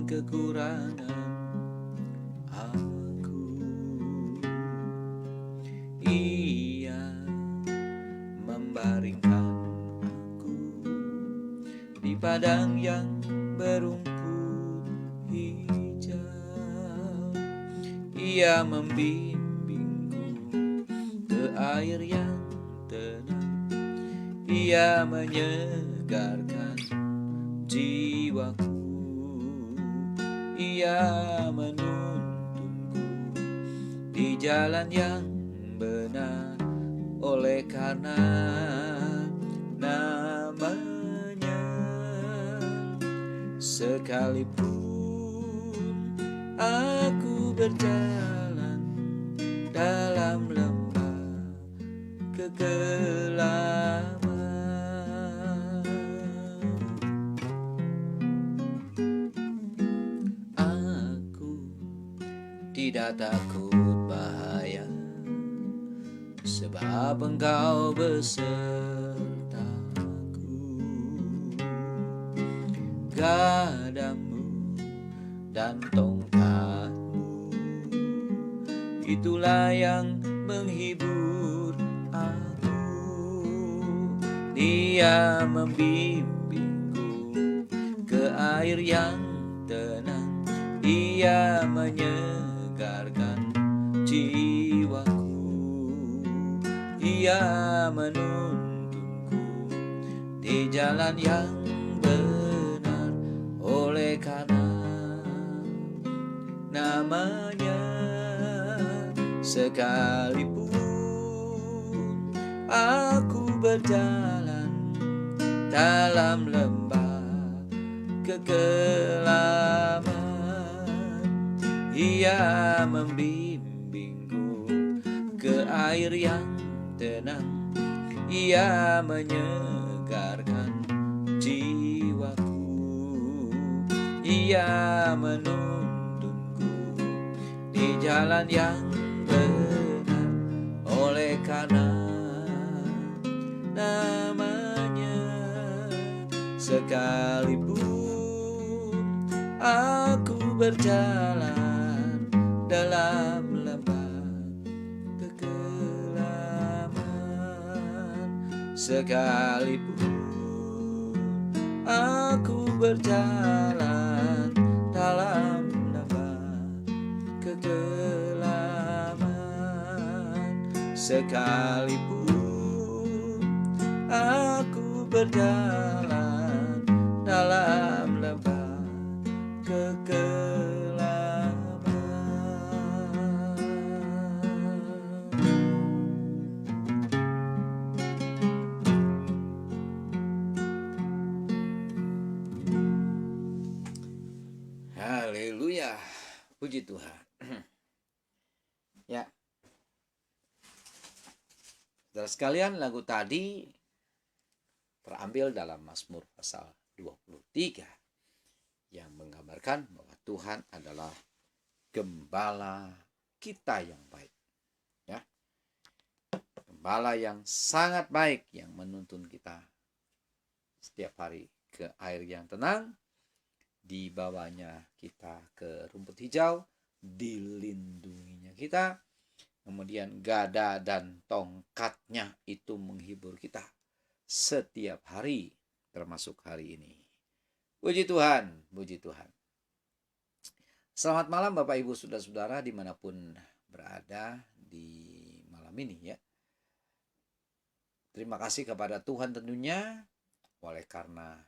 kekurangan aku. Ia membaringkan aku di padang yang berumput hijau. Ia membimbingku ke air yang tenang. Ia menyegarkan jiwaku. Ia menuntunku di jalan yang benar, oleh karena namanya. Sekalipun aku berjalan dalam lembah kegelapan, tidak takut bahaya, sebab Engkau besertaku. Gadamu dan tongkatmu, itulah yang menghibur aku. Dia membimbingku ke air yang tenang. Ia menyegarkan jiwaku. Ia menuntunku di jalan yang benar, oleh karena namanya. Sekalipun aku berjalan dalam lembah kegelapan, Ia membimbingku ke air yang tenang. Ia menyegarkan jiwaku. Ia menuntunku di jalan yang benar, oleh karena namanya. Sekalipun aku berjalan dalam lembah kegelapan, sekalipun aku berjalan dalam lembah kegelapan, sekalipun aku berjalan dalam lembah kegelapan. Haleluya, puji Tuhan. Ya, saudara sekalian, lagu tadi terambil dalam Mazmur pasal 23 yang menggambarkan bahwa Tuhan adalah gembala kita yang baik. Ya, gembala yang sangat baik yang menuntun kita setiap hari ke air yang tenang, dibawanya kita ke rumput hijau, dilindunginya kita, kemudian gada dan tongkatnya itu menghibur kita setiap hari, termasuk hari ini. Puji Tuhan, puji Tuhan. Selamat malam Bapak Ibu Saudara-saudara dimanapun berada di malam ini ya. Terima kasih kepada Tuhan tentunya, oleh karena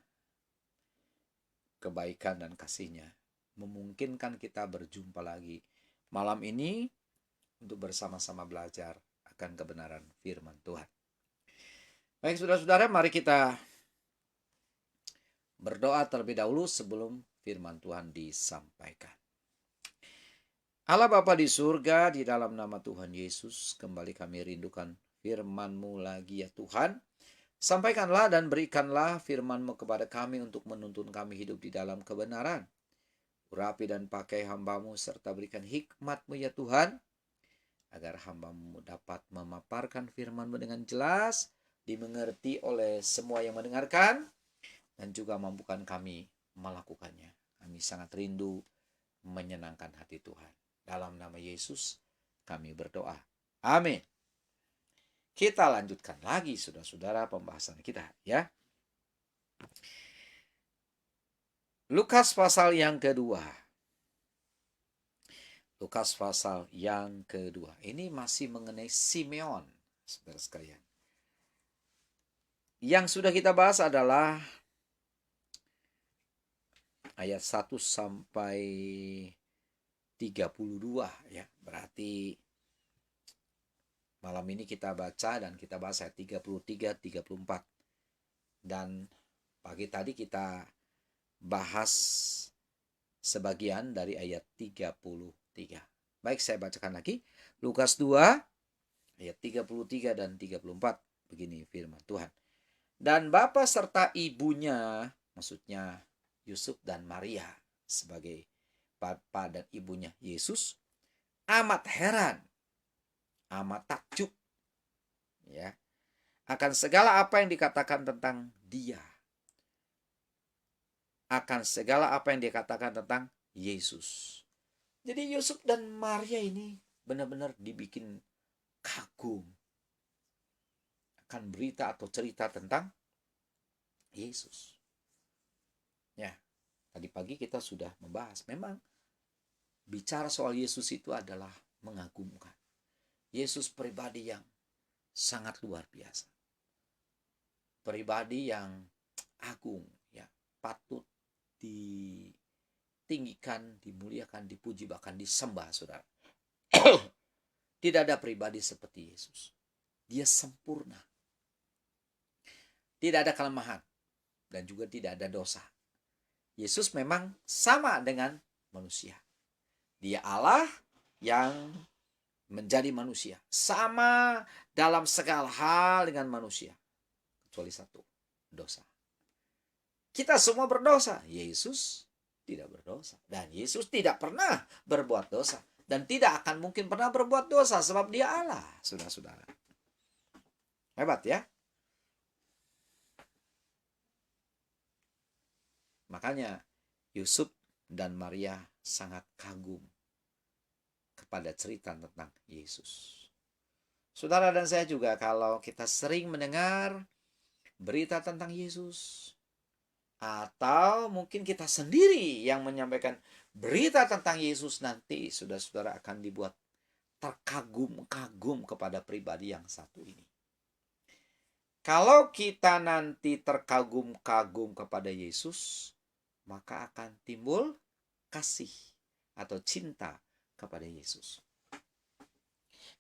kebaikan dan kasih-Nya memungkinkan kita berjumpa lagi malam ini untuk bersama-sama belajar akan kebenaran firman Tuhan. Baik saudara-saudara, mari kita berdoa terlebih dahulu sebelum firman Tuhan disampaikan. Allah Bapa di surga, di dalam nama Tuhan Yesus, kembali kami rindukan firman-Mu lagi ya Tuhan. Sampaikanlah dan berikanlah firman-Mu kepada kami untuk menuntun kami hidup di dalam kebenaran. Urapi dan pakai hamba-Mu serta berikan hikmat-Mu ya Tuhan, agar hamba-Mu dapat memaparkan firman-Mu dengan jelas, dimengerti oleh semua yang mendengarkan, dan juga mampukan kami melakukannya. Kami sangat rindu menyenangkan hati Tuhan. Dalam nama Yesus kami berdoa. Amin. Kita lanjutkan lagi saudara-saudara pembahasan kita ya. Lukas pasal yang kedua. Lukas pasal yang kedua. Ini masih mengenai Simeon, saudara sekalian. Yang sudah kita bahas adalah ayat 1 sampai 32 ya. Berarti malam ini kita baca dan kita bahas ayat 33, 34. Dan pagi tadi kita bahas sebagian dari ayat 33. Baik, saya bacakan lagi. Lukas 2 ayat 33 dan 34. Begini firman Tuhan. Dan bapa serta ibunya, maksudnya Yusuf dan Maria sebagai bapa dan ibunya Yesus, amat heran, amat takjub ya akan segala apa yang dikatakan tentang dia. Akan segala apa yang dikatakan tentang Yesus. Jadi Yusuf dan Maria ini benar-benar dibikin kagum akan berita atau cerita tentang Yesus. Ya, tadi pagi kita sudah membahas. Memang bicara soal Yesus itu adalah mengagumkan. Yesus pribadi yang sangat luar biasa. Pribadi yang agung, ya, patut ditinggikan, dimuliakan, dipuji, bahkan disembah, saudara. Tidak ada pribadi seperti Yesus. Dia sempurna. Tidak ada kelemahan. Dan juga tidak ada dosa. Yesus memang sama dengan manusia. Dia Allah yang menjadi manusia. Sama dalam segala hal dengan manusia. Kecuali satu, dosa. Kita semua berdosa. Yesus tidak berdosa. Dan Yesus tidak pernah berbuat dosa. Dan tidak akan mungkin pernah berbuat dosa. Sebab dia Allah, saudara-saudara. Hebat ya. Makanya Yusuf dan Maria sangat kagum kepada cerita tentang Yesus. Saudara dan saya juga kalau kita sering mendengar berita tentang Yesus, atau mungkin kita sendiri yang menyampaikan berita tentang Yesus, nanti saudara-saudara akan dibuat terkagum-kagum kepada pribadi yang satu ini. Kalau kita nanti terkagum-kagum kepada Yesus, maka akan timbul kasih atau cinta kepada Yesus.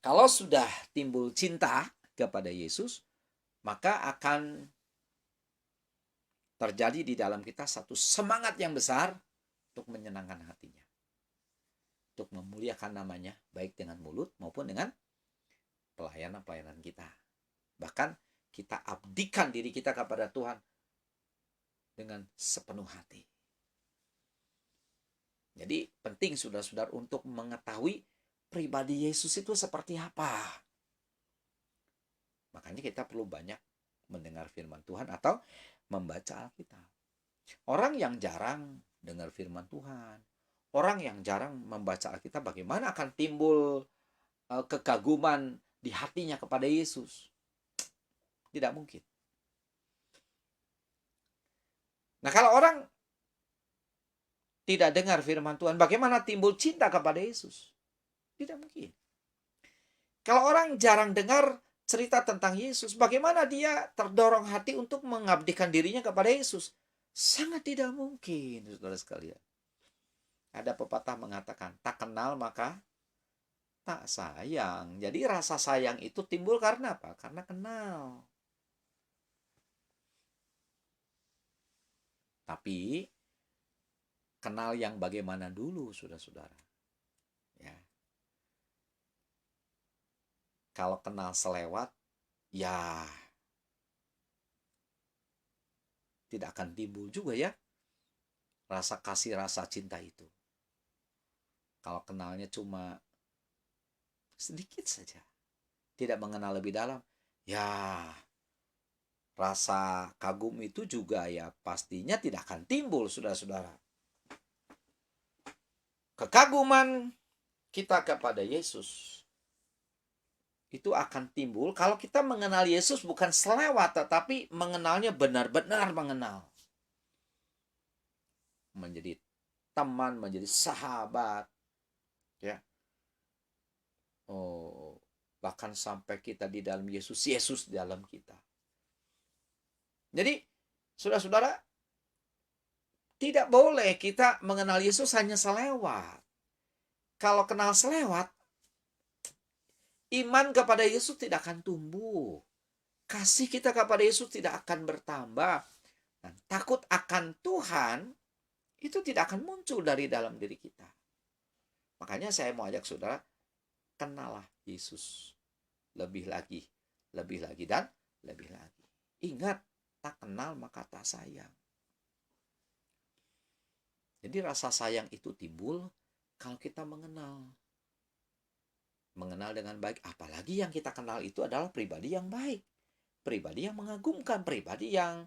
Kalau sudah timbul cinta kepada Yesus, maka akan terjadi di dalam kita satu semangat yang besar untuk menyenangkan hatinya. Untuk memuliakan namanya, baik dengan mulut maupun dengan pelayanan-pelayanan kita. Bahkan kita abdikan diri kita kepada Tuhan dengan sepenuh hati. Jadi penting saudara-saudara untuk mengetahui pribadi Yesus itu seperti apa. Makanya kita perlu banyak mendengar firman Tuhan atau membaca Alkitab. Orang yang jarang dengar firman Tuhan, orang yang jarang membaca Alkitab, bagaimana akan timbul kekaguman di hatinya kepada Yesus? Tidak mungkin. Nah, kalau orang tidak dengar firman Tuhan, bagaimana timbul cinta kepada Yesus? Tidak mungkin. Kalau orang jarang dengar cerita tentang Yesus, bagaimana dia terdorong hati untuk mengabdikan dirinya kepada Yesus? Sangat tidak mungkin, saudara sekalian. Ada pepatah mengatakan, tak kenal maka tak sayang. Jadi rasa sayang itu timbul karena apa? Karena kenal. Tapi kenal yang bagaimana dulu, saudara-saudara. Ya. Kalau kenal selewat, ya tidak akan timbul juga ya rasa kasih, rasa cinta itu. Kalau kenalnya cuma sedikit saja, tidak mengenal lebih dalam, ya rasa kagum itu juga ya pastinya tidak akan timbul, saudara-saudara. Kekaguman kita kepada Yesus itu akan timbul kalau kita mengenal Yesus bukan selewat, tetapi mengenalnya benar-benar mengenal. Menjadi teman, menjadi sahabat, ya. Oh, bahkan sampai kita di dalam Yesus, Yesus di dalam kita. Jadi, saudara-saudara, tidak boleh kita mengenal Yesus hanya selewat. Kalau kenal selewat, iman kepada Yesus tidak akan tumbuh. Kasih kita kepada Yesus tidak akan bertambah. Dan takut akan Tuhan itu tidak akan muncul dari dalam diri kita. Makanya saya mau ajak saudara, kenallah Yesus lebih lagi, dan lebih lagi. Ingat, tak kenal maka tak sayang. Jadi rasa sayang itu timbul kalau kita mengenal. Mengenal dengan baik, apalagi yang kita kenal itu adalah pribadi yang baik. Pribadi yang mengagumkan, pribadi yang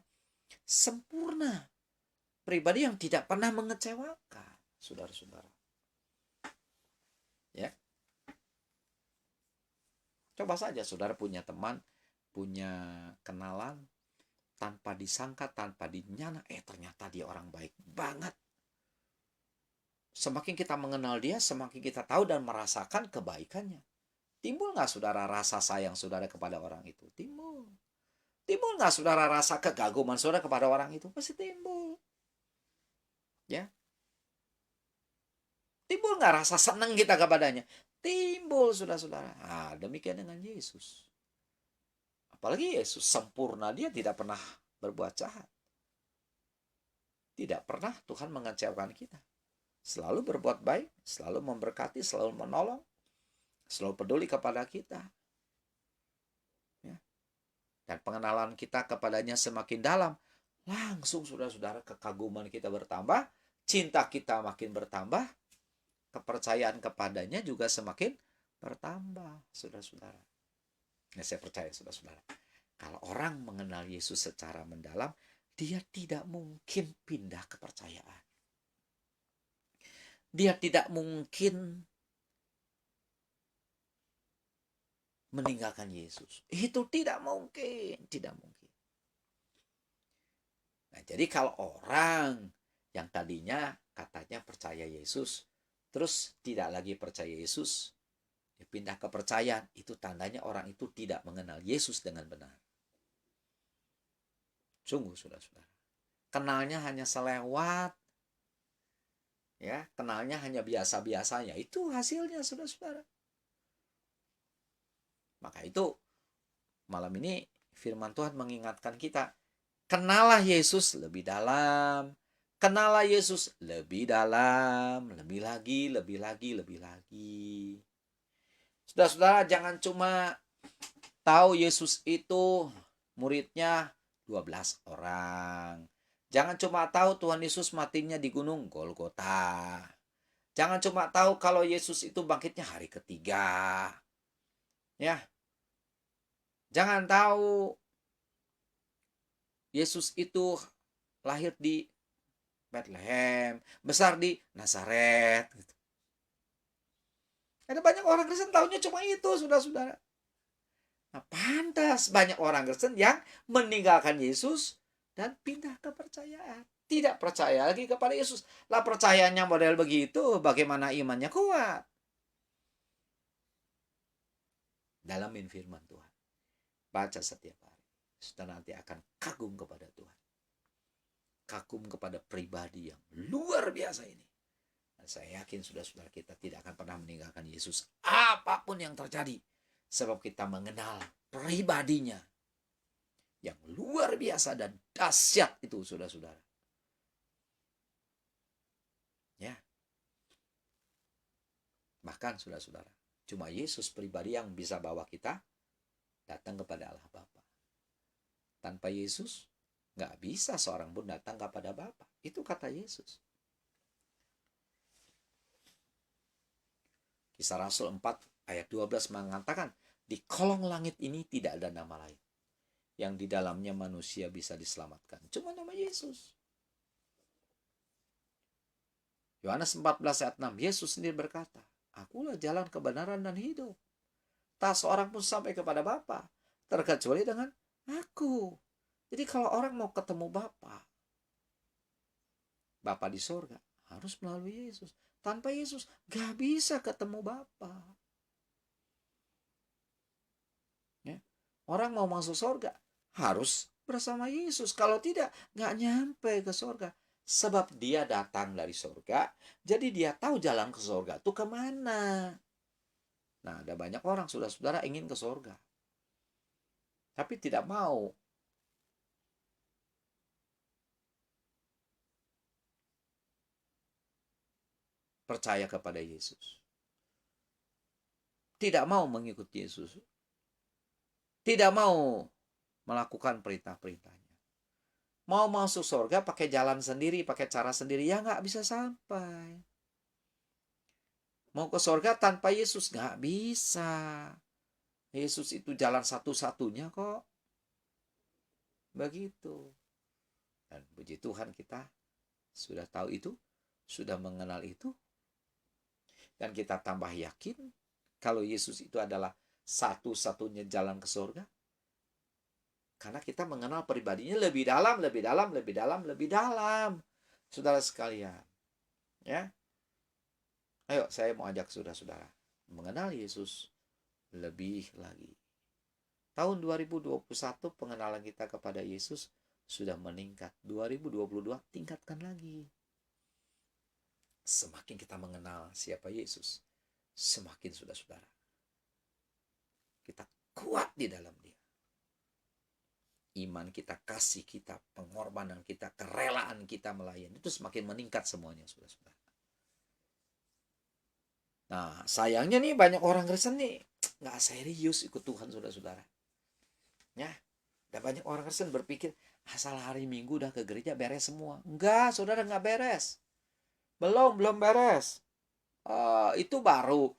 sempurna. Pribadi yang tidak pernah mengecewakan, saudara-saudara. Ya. Coba saja saudara punya teman, punya kenalan, tanpa disangka, tanpa dinyana, ternyata dia orang baik banget. Semakin kita mengenal dia, semakin kita tahu dan merasakan kebaikannya. Timbul nggak saudara rasa sayang saudara kepada orang itu? Timbul. Timbul nggak saudara rasa kegaguman saudara kepada orang itu? Pasti timbul. Ya. Timbul nggak rasa senang kita kepadanya? Timbul, saudara-saudara. Demikian dengan Yesus. Apalagi Yesus sempurna, dia tidak pernah berbuat jahat. Tidak pernah Tuhan mengecewakan kita. Selalu berbuat baik, selalu memberkati, selalu menolong, selalu peduli kepada kita. Ya. Dan pengenalan kita kepadanya semakin dalam. Langsung saudara-saudara kekaguman kita bertambah, cinta kita makin bertambah, kepercayaan kepadanya juga semakin bertambah, saudara-saudara. Nah, saya percaya, saudara-saudara, kalau orang mengenal Yesus secara mendalam, dia tidak mungkin pindah kepercayaan. Dia tidak mungkin meninggalkan Yesus. Itu tidak mungkin, tidak mungkin. Nah, jadi kalau orang yang tadinya katanya percaya Yesus, terus tidak lagi percaya Yesus, dia pindah kepercayaan, itu tandanya orang itu tidak mengenal Yesus dengan benar. Sungguh, saudara-saudara. Kenalnya hanya selewat, ya, kenalnya hanya biasa-biasanya. Itu hasilnya, saudara-saudara. Maka itu, malam ini firman Tuhan mengingatkan kita, kenallah Yesus lebih dalam, kenallah Yesus lebih dalam, lebih lagi, lebih lagi, lebih lagi. Saudara-saudara, jangan cuma tahu Yesus itu muridnya 12 orang. Jangan cuma tahu Tuhan Yesus matinya di gunung Golgota. Jangan cuma tahu kalau Yesus itu bangkitnya hari ketiga. Ya. Jangan tahu Yesus itu lahir di Bethlehem, besar di Nazaret. Ada banyak orang Kristen tahunya cuma itu, saudara-saudara. Nah, pantas banyak orang Kristen yang meninggalkan Yesus dan pindah kepercayaan. Tidak percaya lagi kepada Yesus. Lah percayanya model begitu, bagaimana imannya kuat? Dalamin firman Tuhan. Baca setiap hari. Saudara nanti akan kagum kepada Tuhan. Kagum kepada pribadi yang luar biasa ini. Dan saya yakin saudara-saudara kita tidak akan pernah meninggalkan Yesus apapun yang terjadi. Sebab kita mengenal pribadinya yang luar biasa dan dahsyat itu, saudara-saudara. Ya. Bahkan saudara-saudara, cuma Yesus pribadi yang bisa bawa kita datang kepada Allah Bapa. Tanpa Yesus, nggak bisa seorang pun datang kepada Bapa. Itu kata Yesus. Kisah Rasul 4 ayat 12 mengatakan, di kolong langit ini tidak ada nama lain yang di dalamnya manusia bisa diselamatkan. Cuma nama Yesus. Yohanes 14 ayat 6, Yesus sendiri berkata, Akulah jalan kebenaran dan hidup. Tak seorang pun sampai kepada Bapa terkecuali dengan aku. Jadi kalau orang mau ketemu Bapa di sorga, harus melalui Yesus. Tanpa Yesus gak bisa ketemu Bapa. Ya. Orang mau masuk sorga harus bersama Yesus. Kalau tidak, gak nyampe ke sorga. Sebab dia datang dari sorga, jadi dia tahu jalan ke sorga itu kemana. Nah, ada banyak orang, saudara-saudara, ingin ke sorga, tapi tidak mau percaya kepada Yesus. Tidak mau mengikuti Yesus. Tidak mau melakukan perintah-perintahnya. Mau masuk surga pakai jalan sendiri, pakai cara sendiri, ya nggak bisa sampai. Mau ke surga tanpa Yesus nggak bisa. Yesus itu jalan satu-satunya kok. Begitu. Dan puji Tuhan kita sudah tahu itu, sudah mengenal itu. Dan kita tambah yakin kalau Yesus itu adalah satu-satunya jalan ke surga. Karena kita mengenal pribadinya lebih dalam, lebih dalam, lebih dalam, lebih dalam. Saudara sekalian. Ya. Ayo, saya mau ajak saudara-saudara mengenal Yesus lebih lagi. Tahun 2021 pengenalan kita kepada Yesus sudah meningkat. 2022 tingkatkan lagi. Semakin kita mengenal siapa Yesus, semakin saudara-saudara kita kuat di dalam Dia. Iman kita, kasih kita, pengorbanan kita, kerelaan kita melayani itu semakin meningkat semuanya, saudara-saudara. Nah, sayangnya nih banyak orang Kristen nih nggak serius ikut Tuhan, saudara-saudara. Ya, ada banyak orang Kristen berpikir asal hari Minggu udah ke gereja beres semua. Enggak, saudara, nggak beres. Belum beres. Itu baru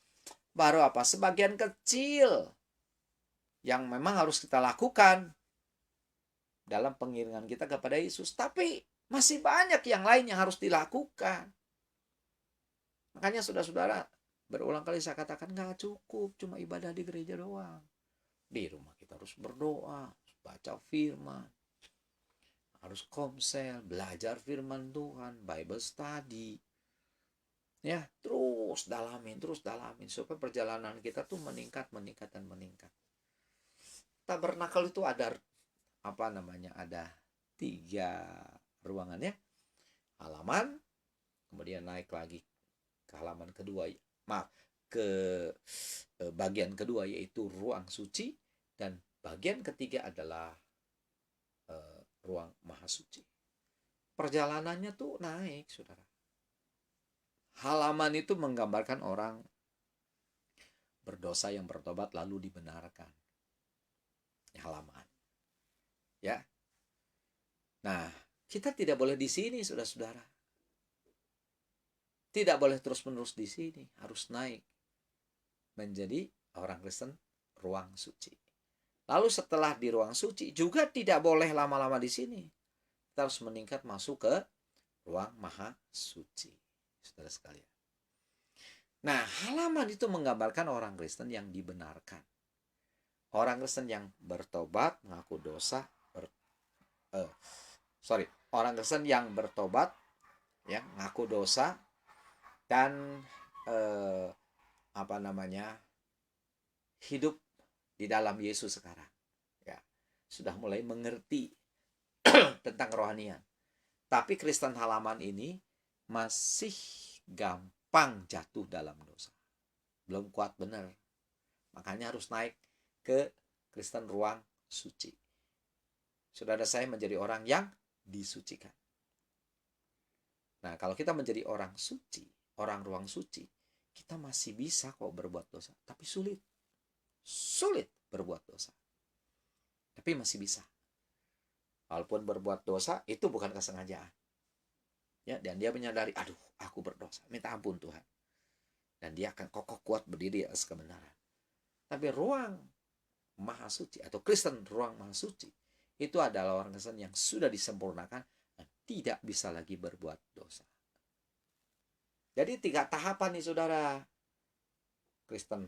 apa? Sebagian kecil yang memang harus kita lakukan dalam pengiringan kita kepada Yesus. Tapi masih banyak yang lain yang harus dilakukan. Makanya saudara-saudara, berulang kali saya katakan gak cukup cuma ibadah di gereja doang. Di rumah kita harus berdoa, baca firman, harus komsel, belajar firman Tuhan, Bible study. Ya, terus dalamin supaya perjalanan kita tuh meningkat. Tabernakel itu ada ada 3 ruangan ya. Halaman, kemudian naik lagi ke halaman kedua, ke bagian kedua yaitu ruang suci, dan bagian ketiga adalah ruang maha suci. Perjalanannya tuh naik, saudara. Halaman itu menggambarkan orang berdosa yang bertobat lalu dibenarkan. Halaman. Ya. Nah, kita tidak boleh di sini, saudara-saudara. Tidak boleh terus-menerus di sini, harus naik menjadi orang Kristen ruang suci. Lalu setelah di ruang suci juga tidak boleh lama-lama di sini. Kita harus meningkat masuk ke ruang maha suci, saudara sekalian. Nah, halaman itu menggambarkan orang Kristen yang dibenarkan. Orang Kristen yang bertobat, mengaku dosa, orang Kristen yang bertobat, ya, mengaku dosa, dan hidup di dalam Yesus sekarang. Ya, sudah mulai mengerti tentang kerohanian. Tapi Kristen halaman ini masih gampang jatuh dalam dosa. Belum kuat benar. Makanya harus naik ke Kristen ruang suci. Saudara saya menjadi orang yang disucikan. Nah, kalau kita menjadi orang suci, orang ruang suci, kita masih bisa kok berbuat dosa. Tapi sulit berbuat dosa. Tapi masih bisa. Walaupun berbuat dosa, itu bukan kesengajaan. Ya, dan dia menyadari, aduh, aku berdosa. Minta ampun Tuhan. Dan dia akan kokoh kuat berdiri atas kebenaran. Tapi ruang maha suci atau Kristen ruang maha suci itu adalah orang Kristen yang sudah disempurnakan dan tidak bisa lagi berbuat dosa. Jadi 3 tahapan nih saudara. Kristen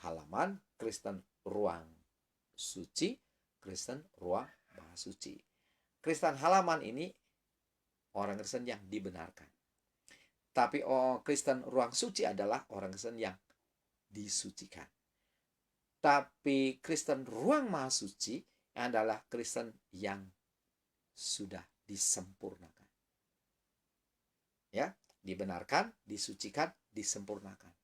halaman, Kristen ruang suci, Kristen ruang maha suci. Kristen halaman ini orang Kristen yang dibenarkan. Tapi Kristen ruang suci adalah orang Kristen yang disucikan. Tapi Kristen ruang maha suci adalah Kristen yang sudah disempurnakan. Ya, dibenarkan, disucikan, disempurnakan.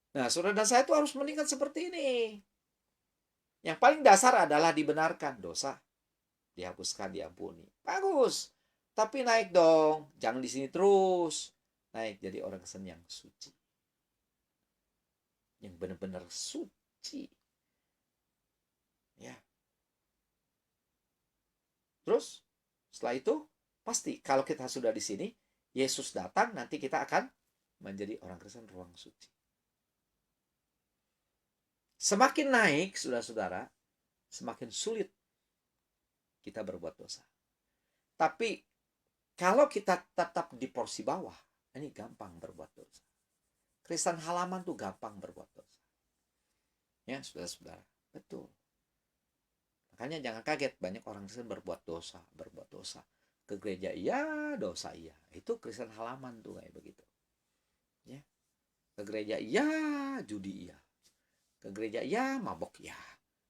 Nah, saudara dan saya itu harus meningkat seperti ini. Yang paling dasar adalah dibenarkan, dosa dihapuskan, diampuni. Bagus. Tapi naik dong, jangan di sini terus. Naik jadi orang Kristen yang suci. Yang benar-benar suci. Ya. Terus setelah itu pasti kalau kita sudah di sini, Yesus datang, nanti kita akan menjadi orang Kristen ruang suci. Semakin naik, saudara-saudara, semakin sulit kita berbuat dosa. Tapi kalau kita tetap di porsi bawah, ini gampang berbuat dosa. Kristen halaman tuh gampang berbuat dosa. Ya, saudara-saudara, betul. Makanya jangan kaget, banyak orang Kristen berbuat dosa. Ke gereja iya, dosa iya. Itu Kristen halaman tuh kayak begitu. Ya. Ke gereja iya, judi iya. Ke gereja iya, mabok iya.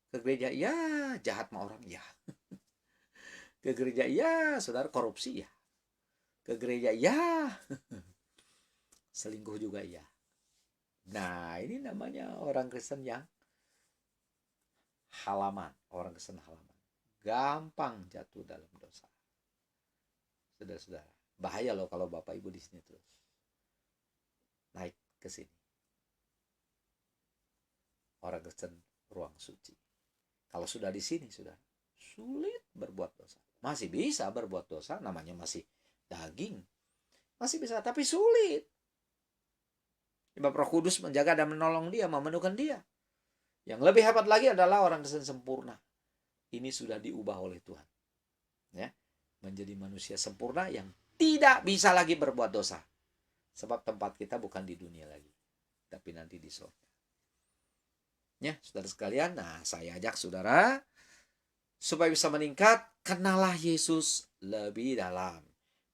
Ke gereja iya, jahat sama orang iya. Ke gereja iya, saudara korupsi iya. Ke gereja iya, selingkuh juga iya. Nah, ini namanya orang Kristen yang halaman, orang Kristen halaman. Gampang jatuh dalam dosa. Saudara-saudara, bahaya loh kalau Bapak Ibu di sini terus. Naik ke sini. Orang Kristen ruang suci. Kalau sudah di sini sudah sulit berbuat dosa. Masih bisa berbuat dosa, namanya masih daging. Masih bisa, tapi sulit. Sebab Roh Kudus menjaga dan menolong dia, memenuhkan dia. Yang lebih hebat lagi adalah orang Kristen sempurna. Ini sudah diubah oleh Tuhan. Ya, menjadi manusia sempurna yang tidak bisa lagi berbuat dosa. Sebab tempat kita bukan di dunia lagi, tapi nanti di surga. Ya, saudara sekalian, nah saya ajak saudara supaya bisa meningkat, kenalah Yesus lebih dalam.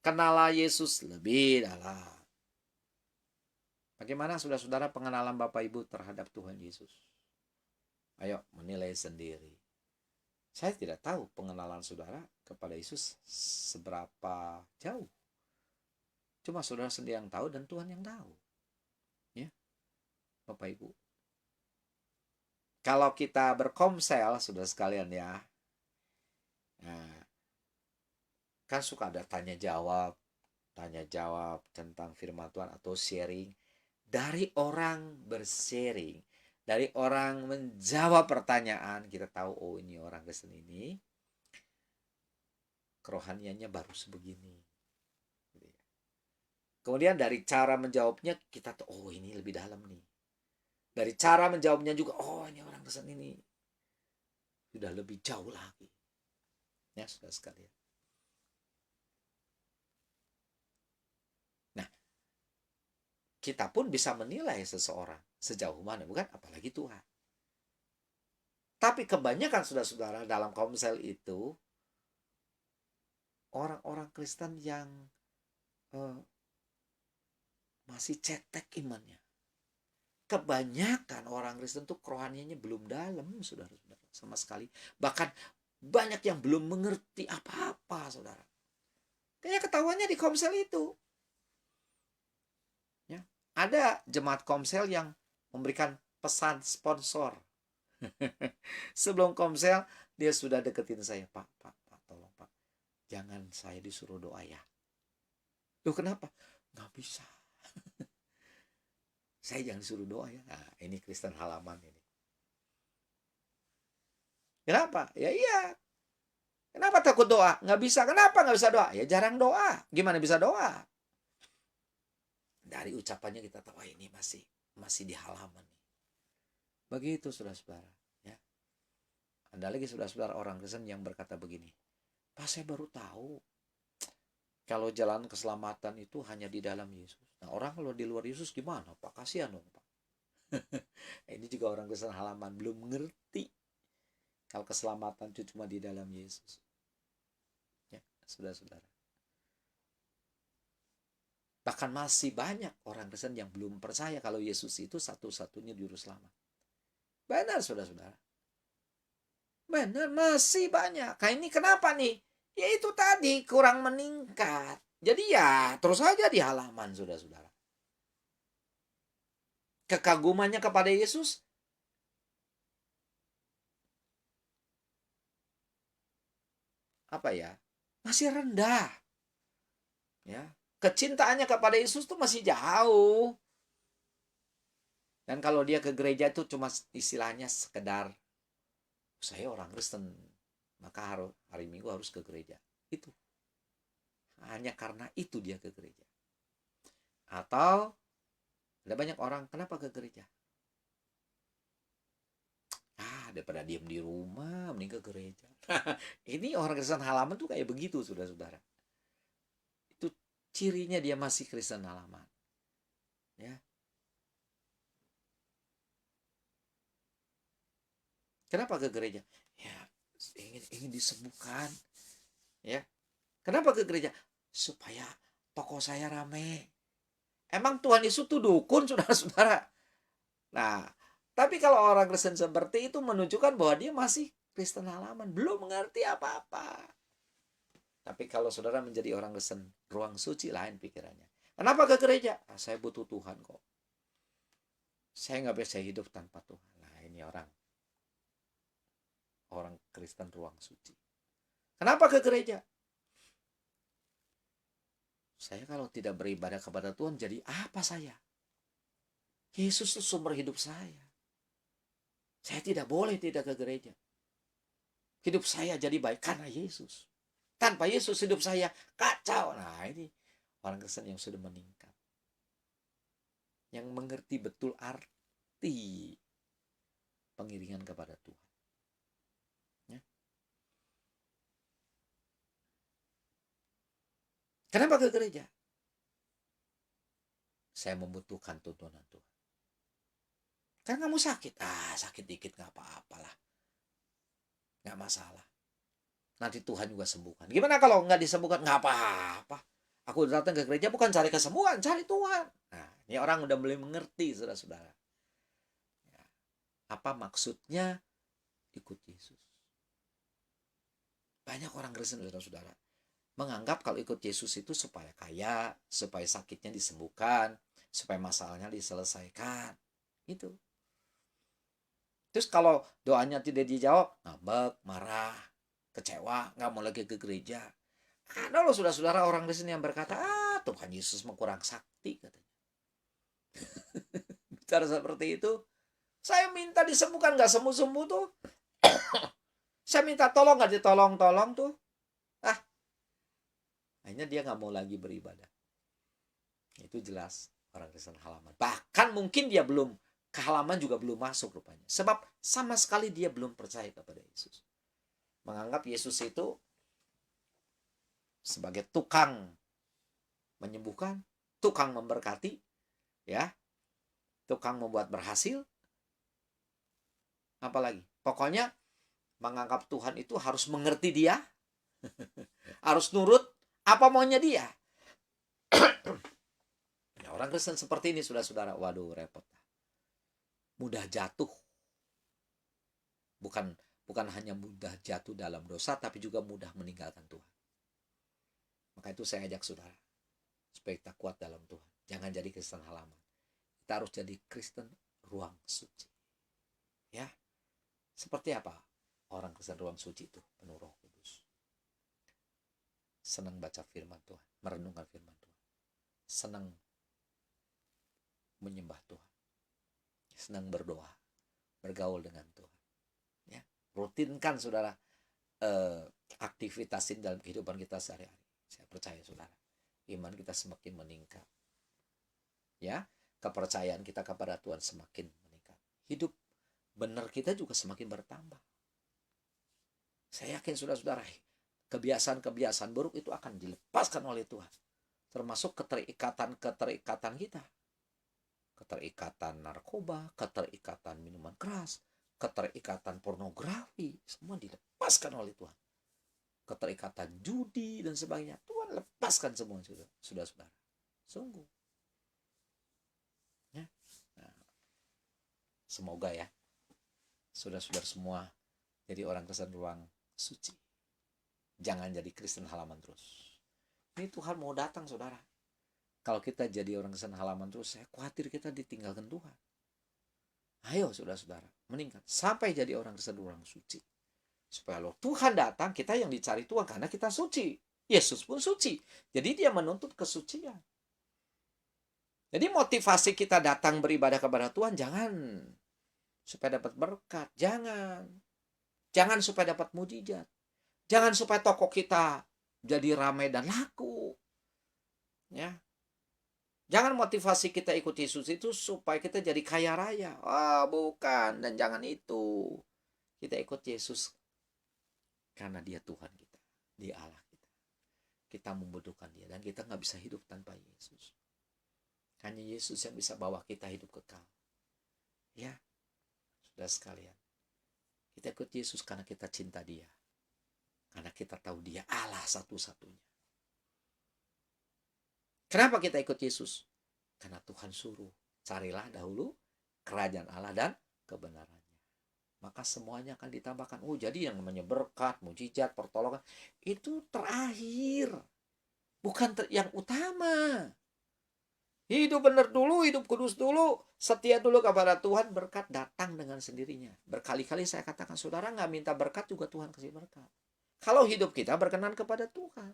Kenalah Yesus lebih dalam. Bagaimana saudara-saudara pengenalan Bapak Ibu terhadap Tuhan Yesus? Ayo menilai sendiri. Saya tidak tahu pengenalan saudara kepada Yesus seberapa jauh. Cuma saudara sendiri yang tahu dan Tuhan yang tahu. Ya, Bapak Ibu. Kalau kita berkomsel, saudara sekalian ya, nah, kan suka ada tanya jawab tentang firman Tuhan atau sharing. Dari orang bersharing, dari orang menjawab pertanyaan, kita tahu oh ini orang Kristen ini kerohaniannya baru sebegini. Kemudian dari cara menjawabnya kita tahu oh ini lebih dalam nih. Dari cara menjawabnya juga oh ini orang Kristen ini sudah lebih jauh lagi. Ya sudah sekalian. Nah, kita pun bisa menilai seseorang sejauh mana, bukan? Apalagi Tuhan. Tapi kebanyakan saudara-saudara dalam komsel itu orang-orang Kristen yang masih cetek imannya. Kebanyakan orang Kristen tuh kerohaniannya belum dalam, saudara-saudara, sama sekali. Bahkan banyak yang belum mengerti apa-apa, saudara. Kayaknya ketahuannya di komsel itu. Ya, ada jemaat komsel yang memberikan pesan sponsor. Sebelum komsel, dia sudah deketin saya. Pak, tolong Pak. Jangan saya disuruh doa ya. Loh kenapa? Nggak bisa. Saya jangan disuruh doa ya. Nah, ini Kristen halaman ini. Kenapa? Ya iya. Kenapa takut doa? Nggak bisa. Kenapa nggak bisa doa? Ya jarang doa. Gimana bisa doa? Dari ucapannya kita tahu ini masih di halaman. Begitu saudara-saudara. Ya. Ada lagi saudara-saudara orang Kristen yang berkata begini. Pak saya baru tahu. Kalau jalan keselamatan itu hanya di dalam Yesus. Nah, orang kalau di luar Yesus gimana, Pak? Kasihan dong, Pak. Ini juga orang Kristen halaman belum mengerti kalau keselamatan itu cuma di dalam Yesus. Ya, saudara-saudara. Bahkan masih banyak orang Kristen yang belum percaya kalau Yesus itu satu-satunya juru selamat. Benar, saudara-saudara. Benar, masih banyak. Kayak ini kenapa nih? Ya itu tadi, kurang meningkat. Jadi ya terus saja di halaman, saudara-saudara. Kekagumannya kepada Yesus apa ya? Masih rendah. Ya. Kecintaannya kepada Yesus tuh masih jauh. Dan kalau dia ke gereja itu cuma istilahnya sekedar saya orang Kristen, maka hari Minggu harus ke gereja. Itu. Hanya karena itu dia ke gereja. Atau ada banyak orang kenapa ke gereja? Daripada diem di rumah mending ke gereja. Ini orang Kristen halaman tuh kayak begitu, saudara-saudara. Itu cirinya dia masih Kristen halaman. Ya. Kenapa ke gereja? Ya, ingin disembuhkan. Ya. Kenapa ke gereja? Supaya toko saya rame. Emang Tuhan Yesus tuh dukun, saudara-saudara. Nah, tapi kalau orang Kristen seperti itu menunjukkan bahwa dia masih Kristen halaman, belum mengerti apa-apa. Tapi kalau saudara menjadi orang Kristen ruang suci, lain pikirannya. Kenapa ke gereja? Saya butuh Tuhan kok. Saya nggak bisa hidup tanpa Tuhan. Nah, ini orang Kristen ruang suci. Kenapa ke gereja? Saya kalau tidak beribadah kepada Tuhan, jadi apa saya? Yesus itu sumber hidup saya. Saya tidak boleh tidak ke gereja. Hidup saya jadi baik karena Yesus. Tanpa Yesus hidup saya kacau. Nah, ini orang Kristen yang sudah meningkat. Yang mengerti betul arti pengiringan kepada Tuhan. Ya. Kenapa ke gereja? Saya membutuhkan tuntunan Tuhan. Kan kamu sakit. Sakit dikit gak apa-apalah. Gak masalah. Nanti Tuhan juga sembuhkan. Gimana kalau nggak disembuhkan? Nggak apa-apa. Aku datang ke gereja bukan cari kesembuhan, cari Tuhan. Nah, ini orang udah mulai mengerti, saudara-saudara. Ya. Apa maksudnya ikut Yesus? Banyak orang Kristen, saudara-saudara, menganggap kalau ikut Yesus itu supaya kaya, supaya sakitnya disembuhkan, supaya masalahnya diselesaikan. Itu. Terus kalau doanya tidak dijawab, ngambek, marah, kecewa, nggak mau lagi ke gereja. Ada loh saudara-saudara orang Kristen yang berkata, Tuhan Yesus mah kurang sakti katanya. Bicara seperti itu, saya minta disembuhkan nggak sembuh-sembuh tuh. Saya minta tolong nggak ditolong-tolong tuh. Akhirnya dia nggak mau lagi beribadah. Itu jelas orang Kristen halaman. Bahkan mungkin dia belum ke halaman juga belum masuk rupanya. Sebab sama sekali dia belum percaya kepada Yesus. Menganggap Yesus itu sebagai tukang menyembuhkan, tukang memberkati, ya, tukang membuat berhasil, apalagi. Pokoknya menganggap Tuhan itu harus mengerti dia, harus nurut apa maunya dia. Ya, orang Kristen seperti ini, saudara-saudara, waduh repot. Mudah jatuh. Bukan hanya mudah jatuh dalam dosa, tapi juga mudah meninggalkan Tuhan. Maka itu saya ajak saudara, supaya kita kuat dalam Tuhan. Jangan jadi Kristen halaman. Kita harus jadi Kristen ruang suci. Ya, seperti apa orang Kristen ruang suci itu? Penuh Roh Kudus. Senang baca firman Tuhan, merenungkan firman Tuhan. Senang menyembah Tuhan. Senang berdoa, bergaul dengan Tuhan. Ya, rutinkan saudara aktivitas ini dalam kehidupan kita sehari-hari. Saya percaya saudara, iman kita semakin meningkat. Ya, kepercayaan kita kepada Tuhan semakin meningkat. Hidup benar kita juga semakin bertambah. Saya yakin saudara-saudara, kebiasaan-kebiasaan buruk itu akan dilepaskan oleh Tuhan. Termasuk keterikatan kita. Keterikatan narkoba, keterikatan minuman keras, keterikatan pornografi, semua dilepaskan oleh Tuhan. Keterikatan judi dan sebagainya, Tuhan lepaskan semua, saudara-saudara. Sungguh. Ya. Nah, semoga ya, saudara-saudara semua jadi orang Kristen ruang suci. Jangan jadi Kristen halaman terus. Ini Tuhan mau datang, saudara. Kalau kita jadi orang Kristen halaman terus, saya khawatir kita ditinggalkan Tuhan. Ayo saudara-saudara, meningkat sampai jadi orang Kristen ruang suci. Supaya loh Tuhan datang, kita yang dicari Tuhan karena kita suci. Yesus pun suci. Jadi dia menuntut kesucian. Jadi motivasi kita datang beribadah kepada Tuhan jangan supaya dapat berkat, jangan. Jangan supaya dapat mujizat. Jangan supaya toko kita jadi ramai dan laku. Ya. Jangan motivasi kita ikut Yesus itu supaya kita jadi kaya raya. Bukan, dan jangan itu. Kita ikut Yesus karena dia Tuhan kita, dia Allah kita. Kita membutuhkan dia dan kita nggak bisa hidup tanpa Yesus. Hanya Yesus yang bisa bawa kita hidup kekal. Ya, sudah sekalian. Kita ikut Yesus karena kita cinta dia. Karena kita tahu dia Allah satu-satunya. Kenapa kita ikut Yesus? Karena Tuhan suruh. Carilah dahulu kerajaan Allah dan kebenarannya. Maka semuanya akan ditambahkan. Jadi yang namanya berkat, mujizat, pertolongan, itu terakhir. Bukan yang utama. Hidup benar dulu, hidup kudus dulu, setia dulu kepada Tuhan, berkat datang dengan sendirinya. Berkali-kali saya katakan, saudara nggak minta berkat juga Tuhan kasih berkat. Kalau hidup kita berkenan kepada Tuhan.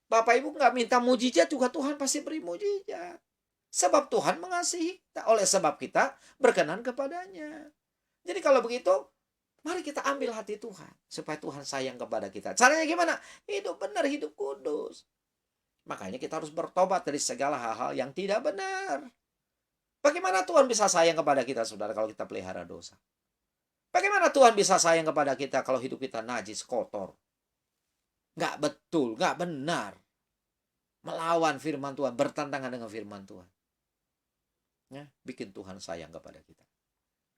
Bapak Ibu nggak minta mujizat juga Tuhan pasti beri mujizat. Sebab Tuhan mengasihi kita. Oleh sebab kita berkenan kepadanya. Jadi kalau begitu, mari kita ambil hati Tuhan. Supaya Tuhan sayang kepada kita. Caranya gimana? Hidup benar, hidup kudus. Makanya kita harus bertobat dari segala hal-hal yang tidak benar. Bagaimana Tuhan bisa sayang kepada kita, saudara, kalau kita pelihara dosa? Bagaimana Tuhan bisa sayang kepada kita kalau hidup kita najis, kotor? Nggak betul, nggak benar. Melawan firman Tuhan, bertentangan dengan firman Tuhan. Ya, bikin Tuhan sayang kepada kita.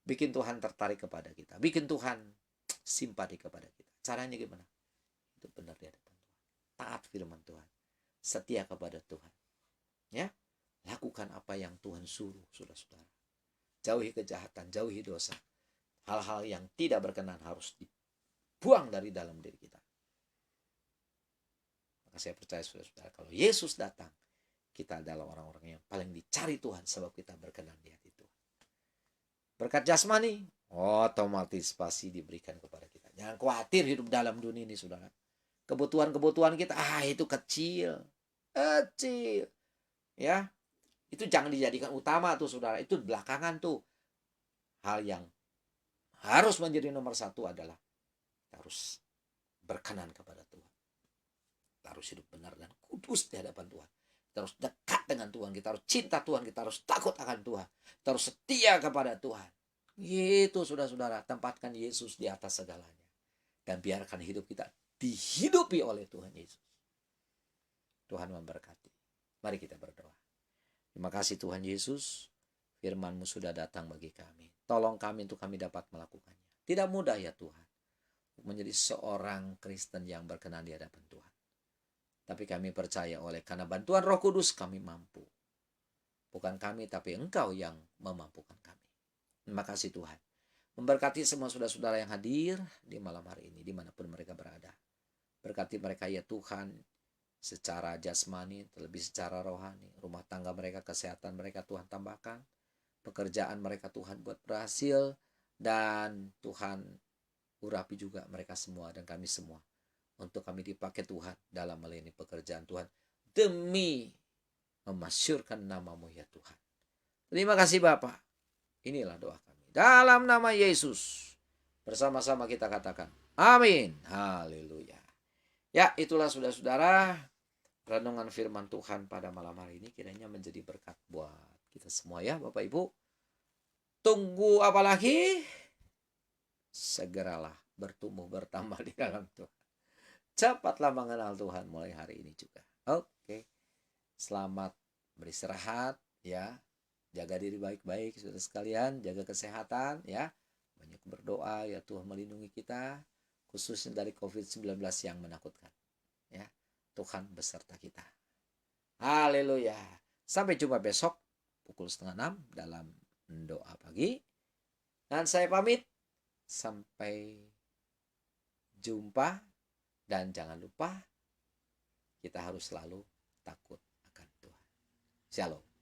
Bikin Tuhan tertarik kepada kita. Bikin Tuhan simpati kepada kita. Caranya gimana? Itu benar di hadapan Tuhan. Taat firman Tuhan. Setia kepada Tuhan. Ya, lakukan apa yang Tuhan suruh, saudara-saudara. Jauhi kejahatan, jauhi dosa. Hal-hal yang tidak berkenan harus dibuang dari dalam diri kita. Maka saya percaya, saudara-saudara, kalau Yesus datang, kita adalah orang-orang yang paling dicari Tuhan sebab kita berkenan di hati Tuhan. Berkat jasmani, otomatis pasti diberikan kepada kita. Jangan khawatir hidup dalam dunia ini, saudara. Kebutuhan-kebutuhan kita, itu kecil. Kecil. Ya, itu jangan dijadikan utama tuh, saudara. Itu belakangan tuh. Hal yang harus menjadi nomor satu adalah kita harus berkenan kepada Tuhan. Kita harus hidup benar dan kudus di hadapan Tuhan. Kita harus dekat dengan Tuhan. Kita harus cinta Tuhan. Kita harus takut akan Tuhan. Kita harus setia kepada Tuhan. Gitu, saudara-saudara. Tempatkan Yesus di atas segalanya. Dan biarkan hidup kita dihidupi oleh Tuhan Yesus. Tuhan memberkati. Mari kita berdoa. Terima kasih Tuhan Yesus. Firman-Mu sudah datang bagi kami. Tolong kami untuk kami dapat melakukannya. Tidak mudah ya Tuhan. Menjadi seorang Kristen yang berkenan di hadapan Tuhan. Tapi kami percaya oleh karena bantuan Roh Kudus kami mampu. Bukan kami tapi Engkau yang memampukan kami. Terima kasih Tuhan. Memberkati semua saudara-saudara yang hadir di malam hari ini dimanapun mereka berada. Berkati mereka ya Tuhan secara jasmani, terlebih secara rohani. Rumah tangga mereka, kesehatan mereka Tuhan tambahkan. Pekerjaan mereka Tuhan buat berhasil. Dan Tuhan urapi juga mereka semua dan kami semua. Untuk kami dipakai Tuhan dalam melayani pekerjaan Tuhan. Demi memasyurkan nama-Mu ya Tuhan. Terima kasih Bapa. Inilah doa kami. Dalam nama Yesus. Bersama-sama kita katakan. Amin. Haleluya. Ya, itulah saudara-saudara. Renungan firman Tuhan pada malam hari ini. Kiranya menjadi berkat buat kita semua ya Bapak Ibu. Tunggu apa lagi? Segeralah bertumbuh bertambah di dalam Tuhan. cepatlah mengenal Tuhan mulai hari ini juga. Oke, selamat beristirahat ya. Jaga diri baik-baik saudara sekalian, jaga kesehatan ya. Banyak berdoa ya Tuhan melindungi kita khususnya dari COVID-19 yang menakutkan. Ya, Tuhan beserta kita. Haleluya. Sampai jumpa besok pukul 5:30 dalam doa pagi. Dan saya pamit. Sampai jumpa. Dan jangan lupa kita harus selalu takut akan Tuhan. Shalom.